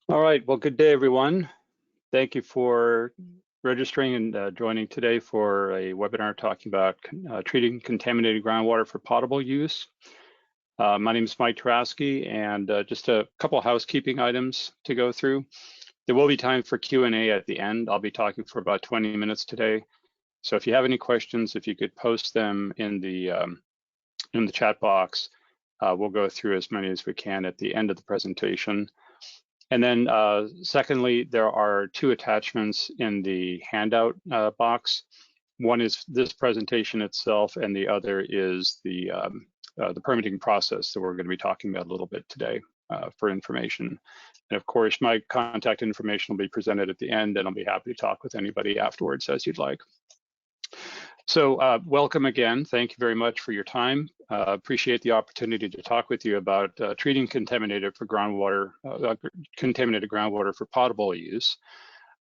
All right, well, good day, everyone. Thank you for registering and joining today for a webinar talking about treating contaminated groundwater for potable use. My name is Mike Tarasky, and just a couple housekeeping items to go through. There will be time for Q&A at the end. I'll be talking for about 20 minutes today. So if you have any questions, if you could post them in the chat box, we'll go through as many as we can at the end of the presentation. And then secondly, there are two attachments in the handout box. One is this presentation itself, and the other is the permitting process that we're going to be talking about a little bit today for information. And of course, my contact information will be presented at the end, and I'll be happy to talk with anybody afterwards as you'd like. So welcome again. Thank you very much for your time. Appreciate the opportunity to talk with you about treating contaminated groundwater for potable use.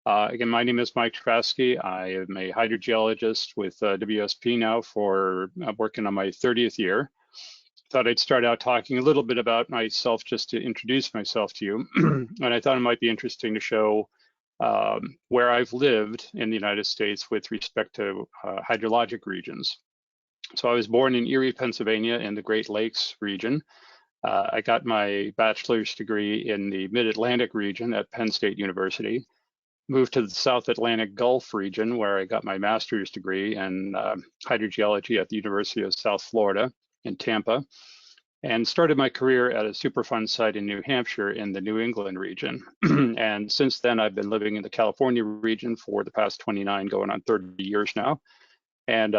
Again, my name is Mike Tarasky. I am a hydrogeologist with WSP now for working on my 30th year. Thought I'd start out talking a little bit about myself just to introduce myself to you. And I thought it might be interesting to show where I've lived in the United States with respect to hydrologic regions. So I was born in Erie, Pennsylvania in the Great Lakes region. I got my bachelor's degree in the Mid-Atlantic region at Penn State University. Moved to the South Atlantic Gulf region where I got my master's degree in hydrogeology at the University of South Florida in Tampa, and started my career at a Superfund site in New Hampshire in the New England region. And since then, I've been living in the California region for the past 29, going on 30 years now. And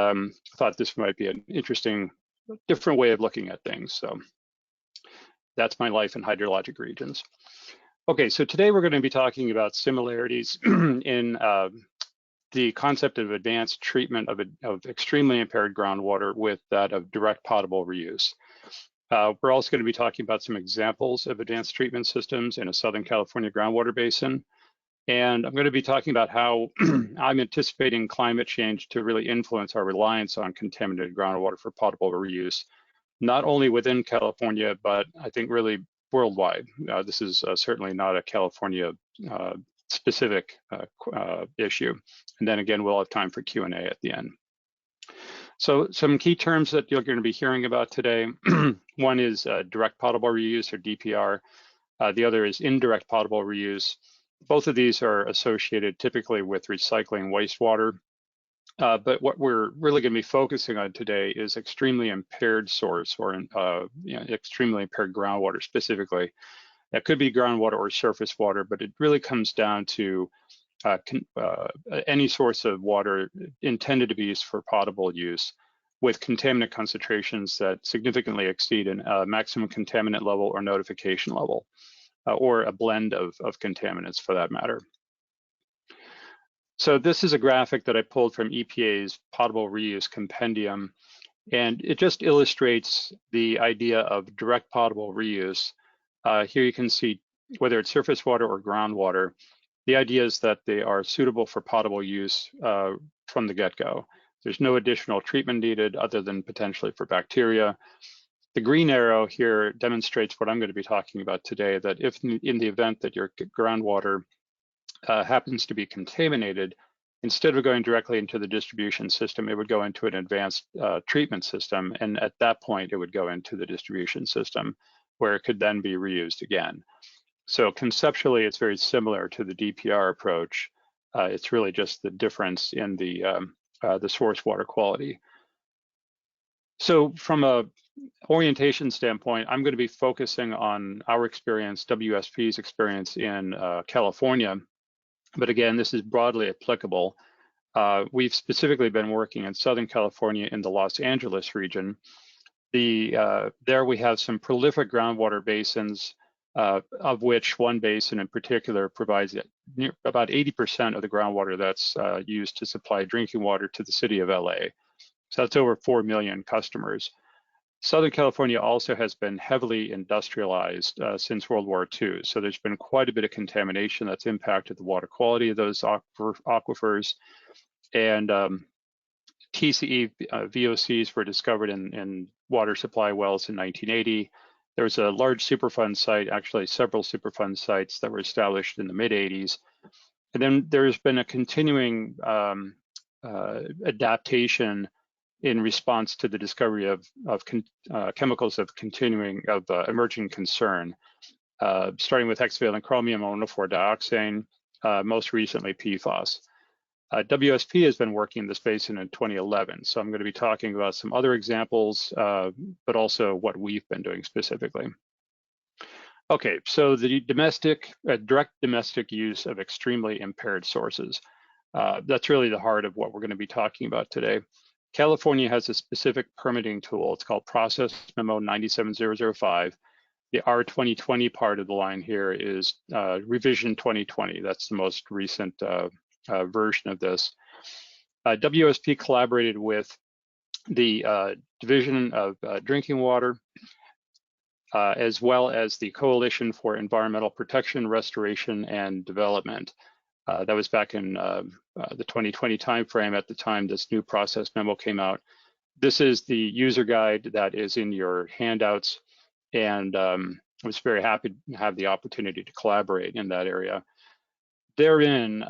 thought this might be an interesting, different way of looking at things. So that's my life in hydrologic regions. Okay, so today we're going to be talking about similarities in the concept of advanced treatment of extremely impaired groundwater with that of direct potable reuse. We're also going to be talking about some examples of advanced treatment systems in a Southern California groundwater basin. And I'm going to be talking about how I'm anticipating climate change to really influence our reliance on contaminated groundwater for potable reuse, not only within California, but I think really worldwide. This is certainly not a California specific issue. And then again, we'll have time for Q&A at the end. So some key terms that you're going to be hearing about today. One is direct potable reuse, or DPR. The other is indirect potable reuse. Both of these are associated typically with recycling wastewater. But what we're really going to be focusing on today is extremely impaired source, or extremely impaired groundwater specifically. That could be groundwater or surface water, but it really comes down to any source of water intended to be used for potable use with contaminant concentrations that significantly exceed a maximum contaminant level or notification level, or a blend of contaminants for that matter. So this is a graphic that I pulled from EPA's Potable Reuse Compendium, and it just illustrates the idea of direct potable reuse. Here you can see whether it's surface water or groundwater. The idea is that they are suitable for potable use from the get-go. There's no additional treatment needed other than potentially for bacteria. The green arrow here demonstrates what I'm going to be talking about today, that if in the event that your groundwater happens to be contaminated, instead of going directly into the distribution system, it would go into an advanced treatment system. And at that point, it would go into the distribution system where it could then be reused again. So conceptually, it's very similar to the DPR approach. It's really just the difference in the source water quality. So from a orientation standpoint, I'm going to be focusing on our experience, WSP's experience in California. But again, this is broadly applicable. We've specifically been working in Southern California in the Los Angeles region. There we have some prolific groundwater basins, of which one basin in particular provides about 80% of the groundwater that's used to supply drinking water to the city of LA. So that's over 4 million customers. Southern California also has been heavily industrialized since World War II. So there's been quite a bit of contamination that's impacted the water quality of those aquifers. And TCE VOCs were discovered in water supply wells in 1980. There was a large Superfund site, actually several Superfund sites that were established in the mid-'80s. And then there's been a continuing adaptation in response to the discovery of chemicals of emerging concern, starting with hexavalent chromium ionophore dioxane, most recently PFAS. WSP has been working in the space in 2011, so I'm going to be talking about some other examples, but also what we've been doing specifically. Okay, so the direct domestic use of extremely impaired sources. That's really the heart of what we're going to be talking about today. California has a specific permitting tool. It's called Process Memo 97005. The R2020 part of the line here is Revision 2020. That's the most recent version of this. WSP collaborated with the Division of Drinking Water, as well as the Coalition for Environmental Protection, Restoration, and Development. That was back in the 2020 timeframe. At the time this new process memo came out. This is the user guide that is in your handouts, and I was very happy to have the opportunity to collaborate in that area. Therein,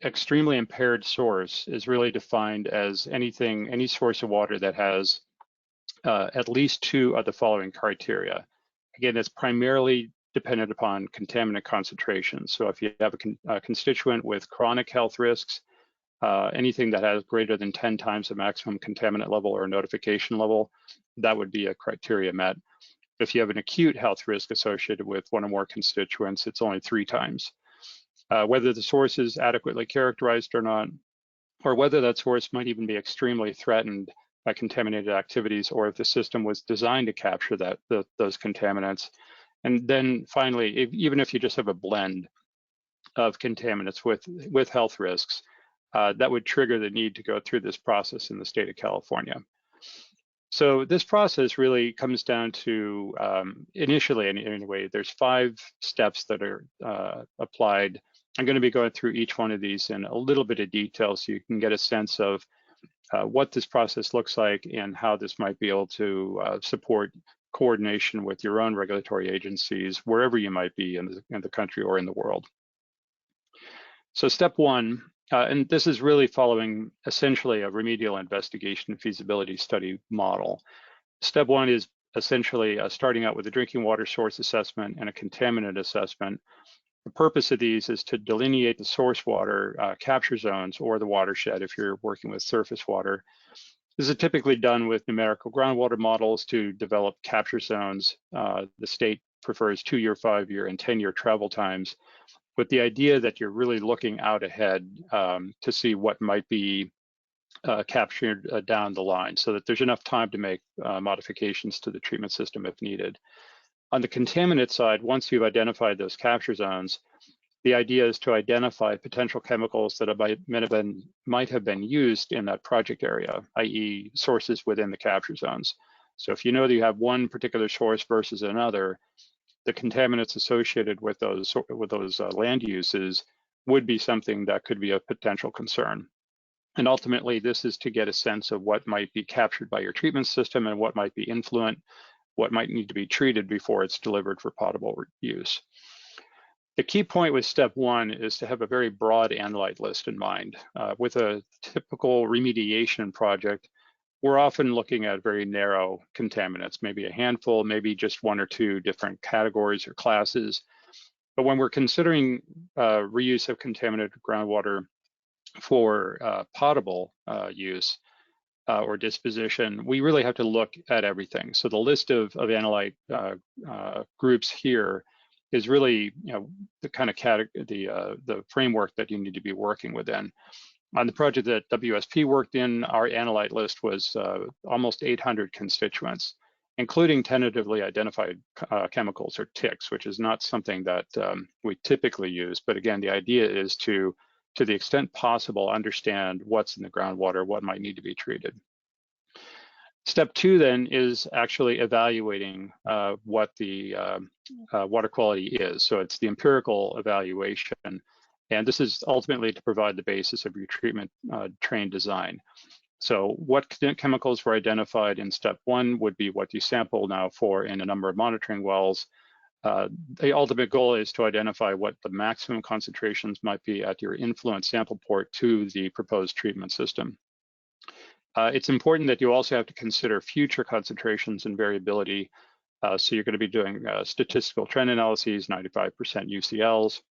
extremely impaired source is really defined as any source of water that has at least two of the following criteria. Again, it's primarily dependent upon contaminant concentration. So if you have a constituent with chronic health risks, anything that has greater than 10 times the maximum contaminant level or notification level, that would be a criteria met. If you have an acute health risk associated with one or more constituents, it's only 3 times. Whether the source is adequately characterized or not, or whether that source might even be extremely threatened by contaminated activities, or if the system was designed to capture those contaminants. And then finally, even if you just have a blend of contaminants with health risks, that would trigger the need to go through this process in the state of California. So this process really comes down to, initially anyway, there's 5 steps that are applied. I'm going to be going through each one of these in a little bit of detail so you can get a sense of what this process looks like and how this might be able to support coordination with your own regulatory agencies, wherever you might be in the country or in the world. So step 1, and this is really following essentially a remedial investigation feasibility study model. Step 1 is essentially starting out with a drinking water source assessment and a contaminant assessment. The purpose of these is to delineate the source water capture zones or the watershed if you're working with surface water. This is typically done with numerical groundwater models to develop capture zones. The state prefers 2-year, 5-year, and 10-year travel times, with the idea that you're really looking out ahead to see what might be captured down the line, so that there's enough time to make modifications to the treatment system if needed. On the contaminant side, once you've identified those capture zones, the idea is to identify potential chemicals that might have been used in that project area, i.e. sources within the capture zones. So if you know that you have one particular source versus another, the contaminants associated with those land uses would be something that could be a potential concern. And ultimately, this is to get a sense of what might be captured by your treatment system and what might be influent, what might need to be treated before it's delivered for potable use. The key point with step 1 is to have a very broad analyte list in mind. With a typical remediation project, we're often looking at very narrow contaminants, maybe a handful, maybe just 1 or 2 different categories or classes. But when we're considering reuse of contaminated groundwater for potable use or disposition, we really have to look at everything. So the list of analyte groups here is really, the kind of the framework that you need to be working within. On the project that WSP worked in, our analyte list was almost 800 constituents, including tentatively identified chemicals or TICs, which is not something that we typically use. But again, the idea is to the extent possible, understand what's in the groundwater, what might need to be treated. Step 2 then is actually evaluating what the water quality is. So it's the empirical evaluation. And this is ultimately to provide the basis of your treatment train design. So what chemicals were identified in step 1 would be what you sample now for in a number of monitoring wells. The ultimate goal is to identify what the maximum concentrations might be at your influent sample port to the proposed treatment system. It's important that you also have to consider future concentrations and variability. So you're going to be doing statistical trend analyses, 95% UCLs.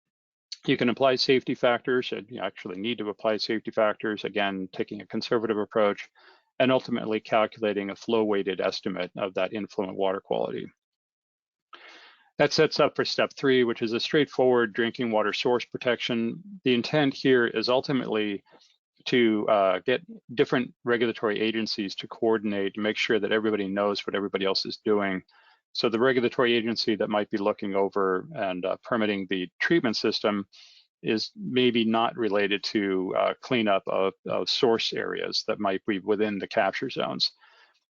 You can apply safety factors, and you actually need to apply safety factors, again, taking a conservative approach, and ultimately calculating a flow-weighted estimate of that influent water quality. That sets up for step 3, which is a straightforward drinking water source protection. The intent here is ultimately to get different regulatory agencies to coordinate and make sure that everybody knows what everybody else is doing. So the regulatory agency that might be looking over and permitting the treatment system is maybe not related to cleanup of source areas that might be within the capture zones.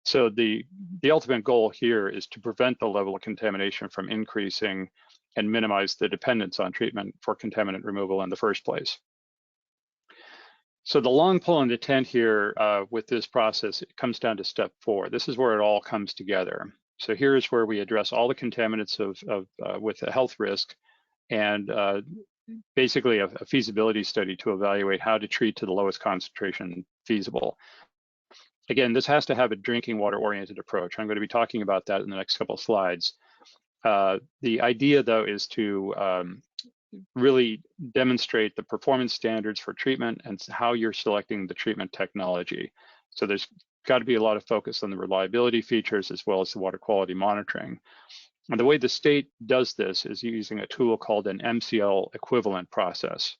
So the ultimate goal here is to prevent the level of contamination from increasing and minimize the dependence on treatment for contaminant removal in the first place. So the long pole in the tent here with this process, it comes down to step 4. This is where it all comes together. So here's where we address all the contaminants with a health risk and basically a feasibility study to evaluate how to treat to the lowest concentration feasible. Again, this has to have a drinking water oriented approach. I'm going to be talking about that in the next couple of slides. The idea though is to really demonstrate the performance standards for treatment and how you're selecting the treatment technology. So there's got to be a lot of focus on the reliability features as well as the water quality monitoring. And the way the state does this is using a tool called an MCL equivalent process.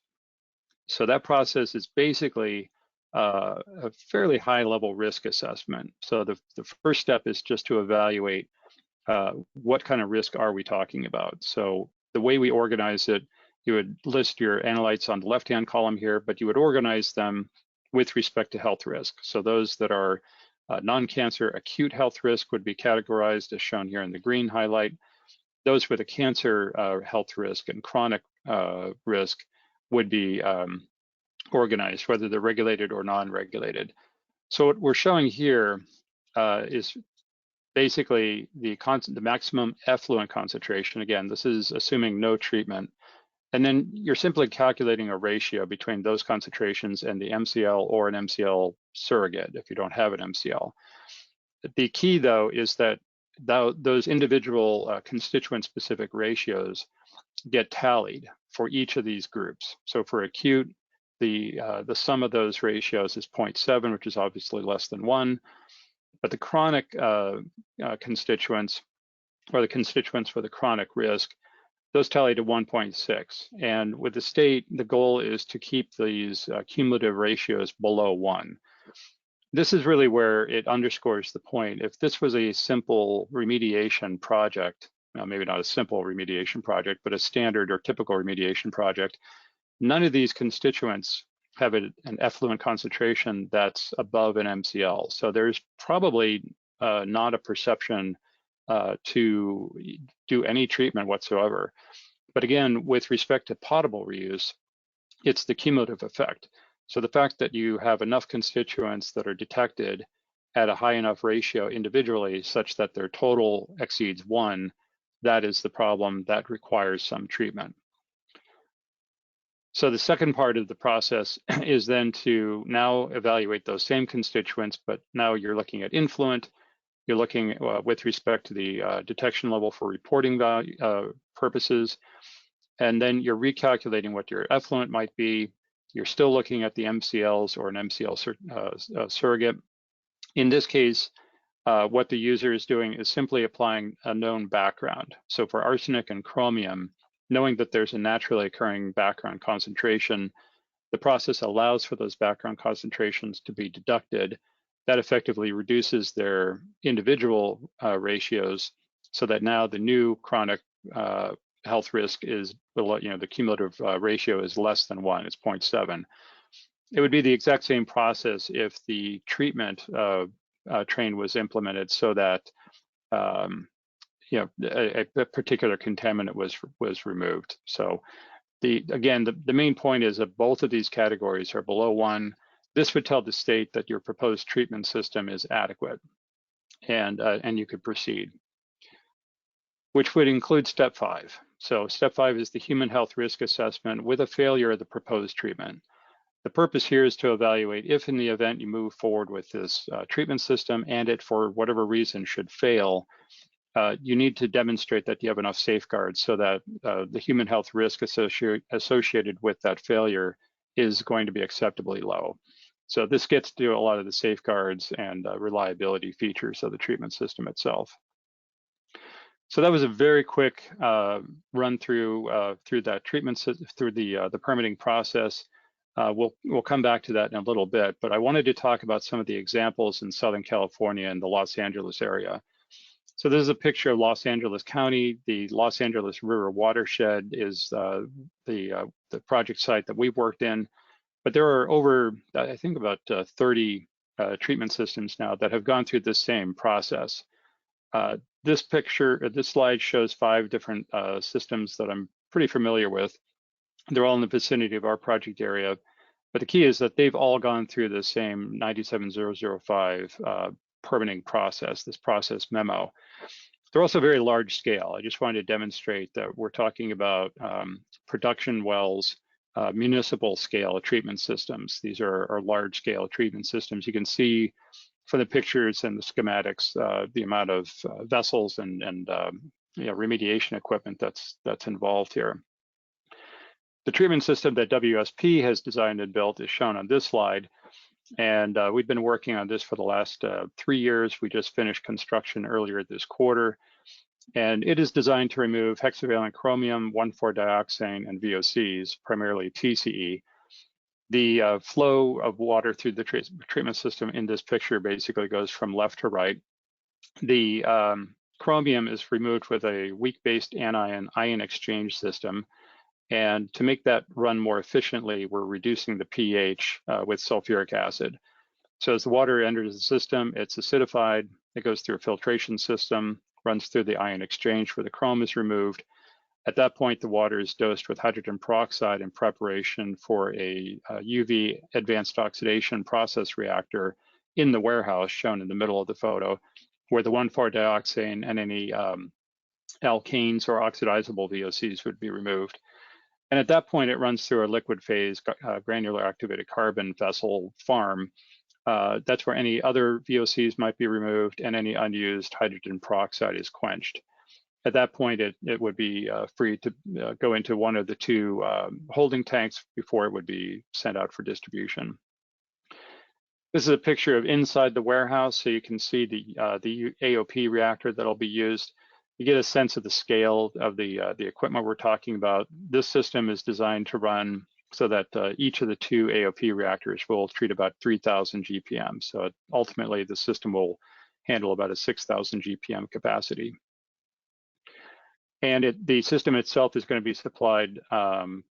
So that process is basically a fairly high level risk assessment. So the first step is just to evaluate what kind of risk are we talking about. So the way we organize it, you would list your analytes on the left-hand column here, but you would organize them with respect to health risk. So those that are non-cancer acute health risk would be categorized as shown here in the green highlight. Those with a cancer health risk and chronic risk would be organized, whether they're regulated or non-regulated. So what we're showing here is basically the maximum effluent concentration. Again, this is assuming no treatment. And then you're simply calculating a ratio between those concentrations and the MCL or an MCL surrogate if you don't have an MCL. The key though is that those individual constituent-specific ratios get tallied for each of these groups. So for acute, the sum of those ratios is 0.7, which is obviously less than 1. But the chronic constituents, or the constituents for the chronic risk, those tally to 1.6. And with the state, the goal is to keep these cumulative ratios below 1. This is really where it underscores the point. If this was a simple remediation project, well, maybe not a simple remediation project, but a standard or typical remediation project, none of these constituents have an effluent concentration that's above an MCL. So there's probably not a perception to do any treatment whatsoever. But again, with respect to potable reuse, it's the cumulative effect. So the fact that you have enough constituents that are detected at a high enough ratio individually such that their total exceeds 1, that is the problem that requires some treatment. So the second part of the process is then to now evaluate those same constituents, but now you're looking at influent. You're looking with respect to the detection level for reporting value, purposes, and then you're recalculating what your effluent might be. You're still looking at the MCLs or an MCL surrogate. In this case, what the user is doing is simply applying a known background. So for arsenic and chromium, knowing that there's a naturally occurring background concentration, the process allows for those background concentrations to be deducted. That effectively reduces their individual ratios so that now the new chronic health risk is below, the cumulative ratio is less than 1, it's 0.7. It would be the exact same process if the treatment train was implemented so that a particular contaminant was removed. So again, the main point is that both of these categories are below 1. This would tell the state that your proposed treatment system is adequate, and you could proceed, which would include step 5. So step 5 is the human health risk assessment with a failure of the proposed treatment. The purpose here is to evaluate if in the event you move forward with this treatment system and it for whatever reason should fail, you need to demonstrate that you have enough safeguards so that the human health risk associated with that failure is going to be acceptably low. So this gets to a lot of the safeguards and reliability features of the treatment system itself. So that was a very quick run through that treatment, through the permitting process. We'll come back to that in a little bit, but I wanted to talk about some of the examples in Southern California and the Los Angeles area. So this is a picture of Los Angeles County. The Los Angeles River watershed is the project site that we've worked in, but there are over, I think, about 30 treatment systems now that have gone through this same process. This slide shows 5 different systems that I'm pretty familiar with. They're all in the vicinity of our project area, but the key is that they've all gone through the same 97005 permitting process, this process memo. They're also very large scale. I just wanted to demonstrate that we're talking about production wells, municipal scale treatment systems. These are large scale treatment systems. You can see from the pictures and the schematics the amount of vessels and remediation equipment that's involved here. The treatment system that WSP has designed and built is shown on this slide. And we've been working on this for the last 3 years. We just finished construction earlier this quarter. And it is designed to remove hexavalent chromium, 1,4-dioxane, and VOCs, primarily TCE. The flow of water through the treatment system in this picture basically goes from left to right. The chromium is removed with a weak-based anion ion exchange system. And to make that run more efficiently, we're reducing the pH with sulfuric acid. So as the water enters the system, it's acidified, it goes through a filtration system, runs through the ion exchange where the chrome is removed. At that point, the water is dosed with hydrogen peroxide in preparation for a UV advanced oxidation process reactor in the warehouse shown in the middle of the photo, where the 1,4-dioxane and any alkanes or oxidizable VOCs would be removed. And at that point, it runs through a liquid phase granular activated carbon vessel farm. That's where any other VOCs might be removed and any unused hydrogen peroxide is quenched. At that point, it would be free to go into one of the 2 holding tanks before it would be sent out for distribution. This is a picture of inside the warehouse, so you can see the AOP reactor that'll be used. You get a sense of the scale of the equipment we're talking about. This system is designed to run so that each of the 2 AOP reactors will treat about 3,000 GPM. So ultimately, the system will handle about a 6,000 GPM capacity. And the system itself is going to be supplied from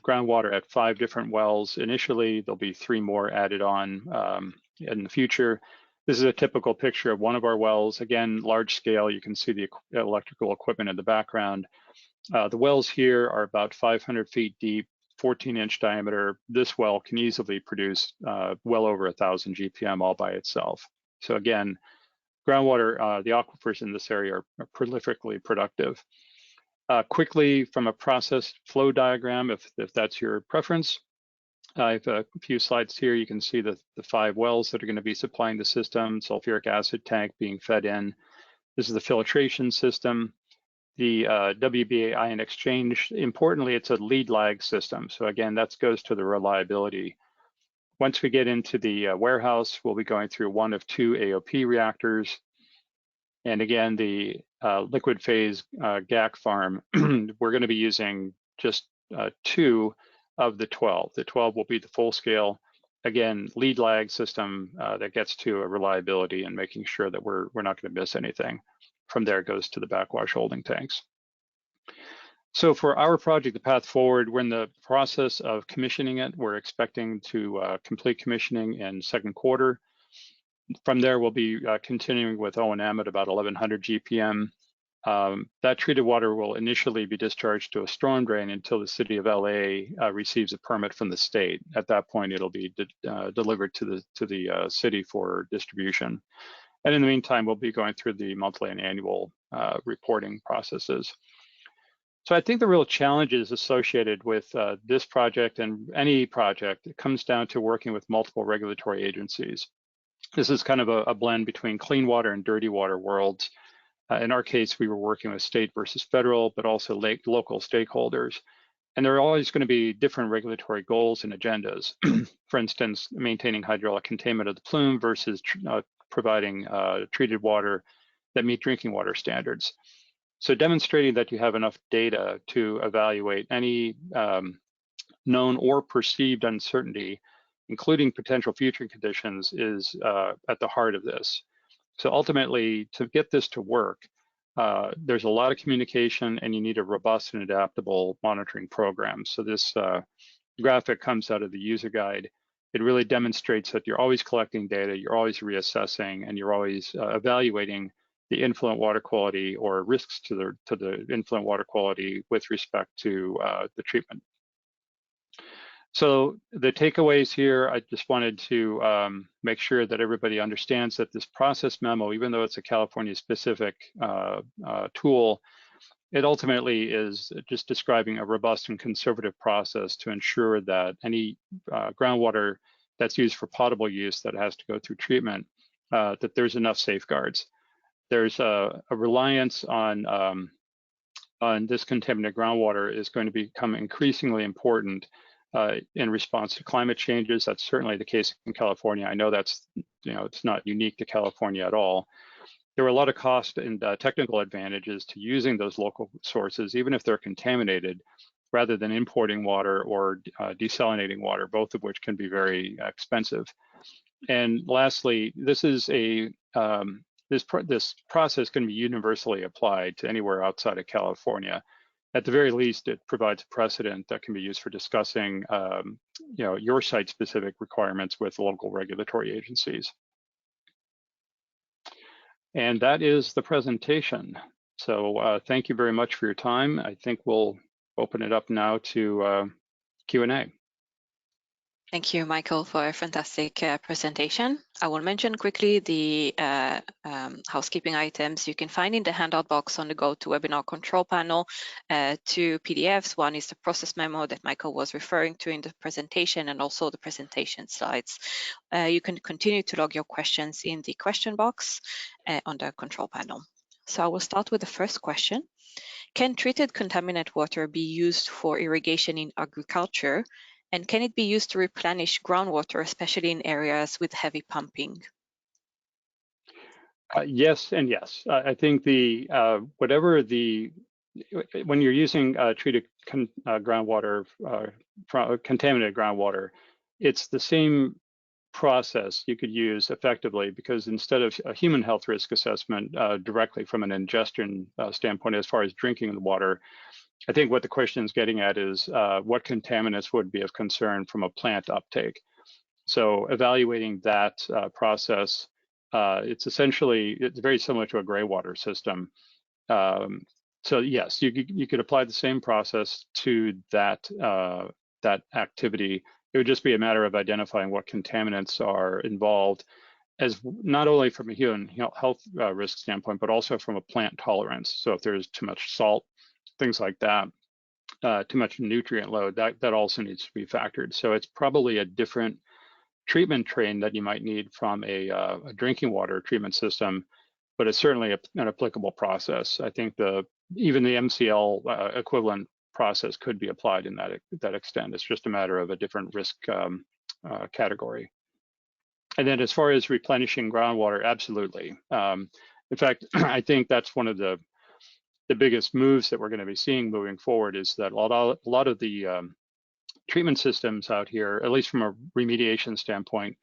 groundwater at 5 different wells. Initially, there'll be 3 more added on in the future. This is a typical picture of one of our wells. Again, large scale, you can see the electrical equipment in the background. The wells here are about 500 feet deep, 14-inch diameter. This well can easily produce well over 1,000 GPM all by itself. So again, groundwater, the aquifers in this area are prolifically productive. Quickly, from a process flow diagram, if that's your preference, I have a few slides here. You can see the 5 wells that are going to be supplying the system, sulfuric acid tank being fed in. This is the filtration system. The WBA ion exchange, importantly, it's a lead lag system. So again, that goes to the reliability. Once we get into the warehouse, we'll be going through one of 2 AOP reactors. And again, the liquid phase GAC farm, we're going to be using just 2 of the 12. The 12 will be the full scale, again, lead lag system that gets to a reliability and making sure that we're not going to miss anything. From there, it goes to the backwash holding tanks. So for our project, the path forward, we're in the process of commissioning it. We're expecting to complete commissioning in 2nd quarter. From there, we'll be continuing with O&M at about 1,100 GPM. That treated water will initially be discharged to a storm drain until the city of LA receives a permit from the state. At that point, it'll be delivered to the city for distribution. And in the meantime, we'll be going through the monthly and annual reporting processes. So I think the real challenges associated with this project and any project, it comes down to working with multiple regulatory agencies. This is kind of a blend between clean water and dirty water worlds. In our case, we were working with state versus federal, but also local stakeholders. And there are always going to be different regulatory goals and agendas. For instance, maintaining hydraulic containment of the plume versus providing treated water that meet drinking water standards. So demonstrating that you have enough data to evaluate any known or perceived uncertainty, including potential future conditions, is at the heart of this. So ultimately, to get this to work, there's a lot of communication, and you need a robust and adaptable monitoring program. So this graphic comes out of the user guide. It really demonstrates that you're always collecting data, you're always reassessing, and you're always evaluating the influent water quality or risks to the influent water quality with respect to the treatment. So the takeaways here, I just wanted to make sure that everybody understands that this process memo, even though it's a California specific tool, it ultimately is just describing a robust and conservative process to ensure that any groundwater that's used for potable use that has to go through treatment, that there's enough safeguards. There's a reliance on this contaminated groundwater is going to become increasingly important in response to climate changes. That's certainly the case in California. I know that's, it's not unique to California at all. There are a lot of cost and technical advantages to using those local sources, even if they're contaminated, rather than importing water or desalinating water, both of which can be very expensive. And lastly, this is this process can be universally applied to anywhere outside of California. At the very least, it provides a precedent that can be used for discussing, your site-specific requirements with local regulatory agencies. And that is the presentation. So thank you very much for your time. I think we'll open it up now to Q&A. Thank you, Michael, for a fantastic presentation. I will mention quickly the housekeeping items. You can find in the handout box on the GoToWebinar control panel two PDFs. One is the process memo that Michael was referring to in the presentation, and also the presentation slides. You can continue to log your questions in the question box on the control panel. So I will start with the first question. Can treated contaminant water be used for irrigation in agriculture? And can it be used to replenish groundwater, especially in areas with heavy pumping? Yes and yes. I think when you're using treated groundwater, contaminated groundwater, it's the same process you could use effectively, because instead of a human health risk assessment directly from an ingestion standpoint as far as drinking the water, I think what the question is getting at is what contaminants would be of concern from a plant uptake. So evaluating that process, it's very similar to a gray water system. So yes, you could apply the same process to that activity. It would just be a matter of identifying what contaminants are involved, as not only from a human health risk standpoint, but also from a plant tolerance. So if there's too much salt, things like that, too much nutrient load, that also needs to be factored. So it's probably a different treatment train that you might need from a drinking water treatment system, but it's certainly an applicable process. I think even the MCL equivalent process could be applied in that extent. It's just a matter of a different risk category. And then as far as replenishing groundwater, absolutely. In fact, I think that's one of the biggest moves that we're going to be seeing moving forward, is that a lot of the treatment systems out here, at least from a remediation standpoint,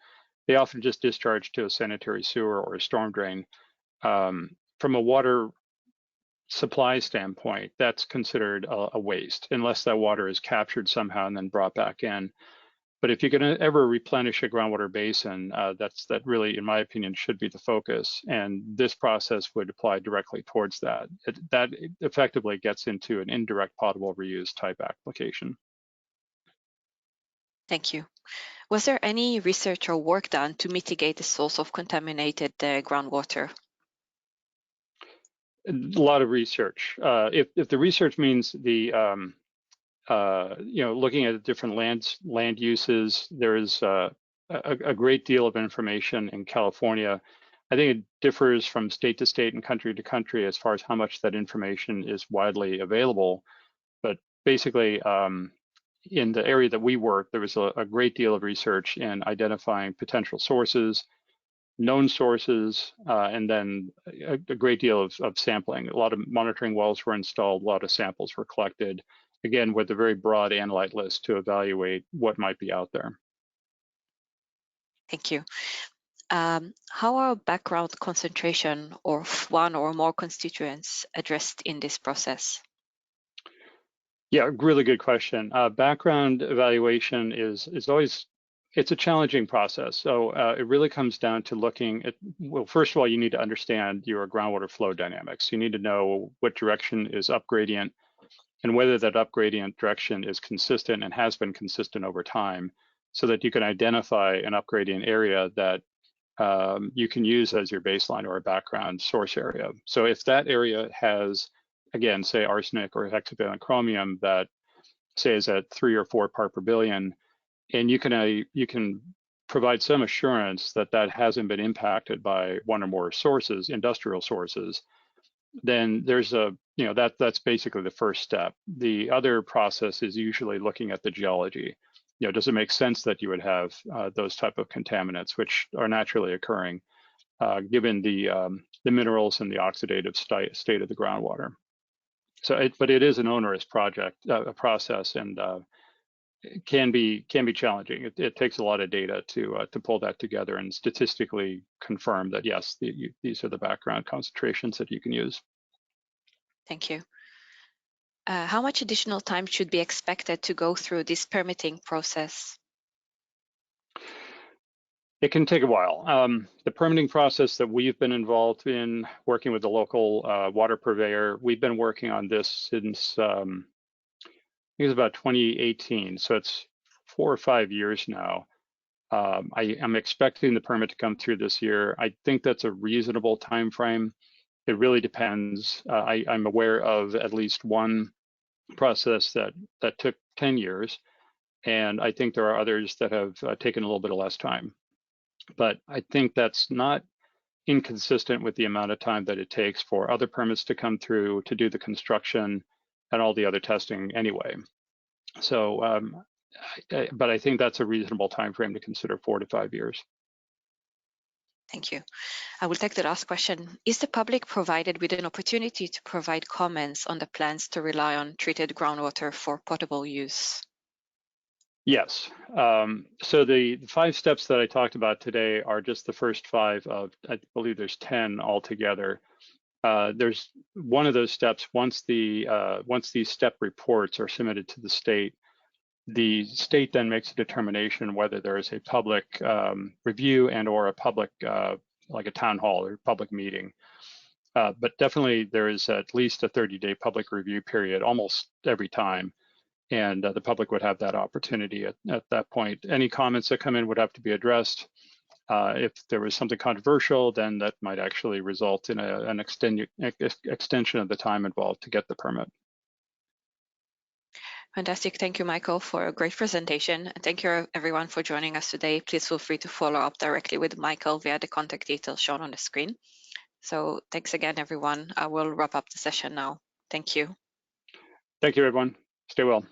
they often just discharge to a sanitary sewer or a storm drain. From a water supply standpoint, that's considered a waste, unless that water is captured somehow and then brought back in. But if you're going to ever replenish a groundwater basin, that really, in my opinion, should be the focus. And this process would apply directly towards that. That effectively gets into an indirect potable reuse type application. Thank you. Was there any research or work done to mitigate the source of contaminated groundwater? A lot of research. If the research means the looking at different land uses, there is a great deal of information in California. I think it differs from state to state and country to country as far as how much that information is widely available. But basically, in the area that we work, there was a great deal of research in identifying potential sources, known sources, and then a great deal of sampling. A lot of monitoring wells were installed, a lot of samples were collected, again, with a very broad analyte list to evaluate what might be out there. Thank you. How are background concentration of one or more constituents addressed in this process? Yeah, really good question. Background evaluation is always, it's a challenging process. So it really comes down to looking at, well, first of all, you need to understand your groundwater flow dynamics. You need to know what direction is up gradient and whether that up gradient direction is consistent and has been consistent over time, so that you can identify an up gradient area that you can use as your baseline or a background source area. So if that area has, again, say arsenic or hexavalent chromium that say is at 3 or 4 part per billion, and you can provide some assurance that that hasn't been impacted by one or more sources, industrial sources, then there's that's basically the first step. The other process is usually looking at the geology. Does it make sense that you would have those type of contaminants, which are naturally occurring, given the minerals and the oxidative state of the groundwater? So, but it is an onerous process, and it can be challenging. It takes a lot of data to pull that together and statistically confirm that yes, these are the background concentrations that you can use. Thank you. How much additional time should be expected to go through this permitting process? It can take a while. The permitting process that we've been involved in, working with the local water purveyor, we've been working on this since I think it's about 2018. So it's 4 or 5 years now. I am expecting the permit to come through this year. I think that's a reasonable time frame. It really depends. I'm aware of at least one process that took 10 years, and I think there are others that have taken a little bit of less time. But I think that's not inconsistent with the amount of time that it takes for other permits to come through to do the construction and all the other testing anyway. So, but I think that's a reasonable time frame to consider, 4 to 5 years. Thank you. I will take the last question. Is the public provided with an opportunity to provide comments on the plans to rely on treated groundwater for potable use? Yes. So the 5 steps that I talked about today are just the first 5 of, I believe there's 10 altogether. There's one of those steps. Once these step reports are submitted to the state then makes a determination whether there is a public review and or a public, like a town hall or public meeting. But definitely there is at least a 30-day public review period almost every time. And the public would have that opportunity at that point. Any comments that come in would have to be addressed. If there was something controversial, then that might actually result in an extension of the time involved to get the permit. Fantastic. Thank you, Michael, for a great presentation. And thank you, everyone, for joining us today. Please feel free to follow up directly with Michael via the contact details shown on the screen. So thanks again, everyone. I will wrap up the session now. Thank you. Thank you, everyone. Stay well.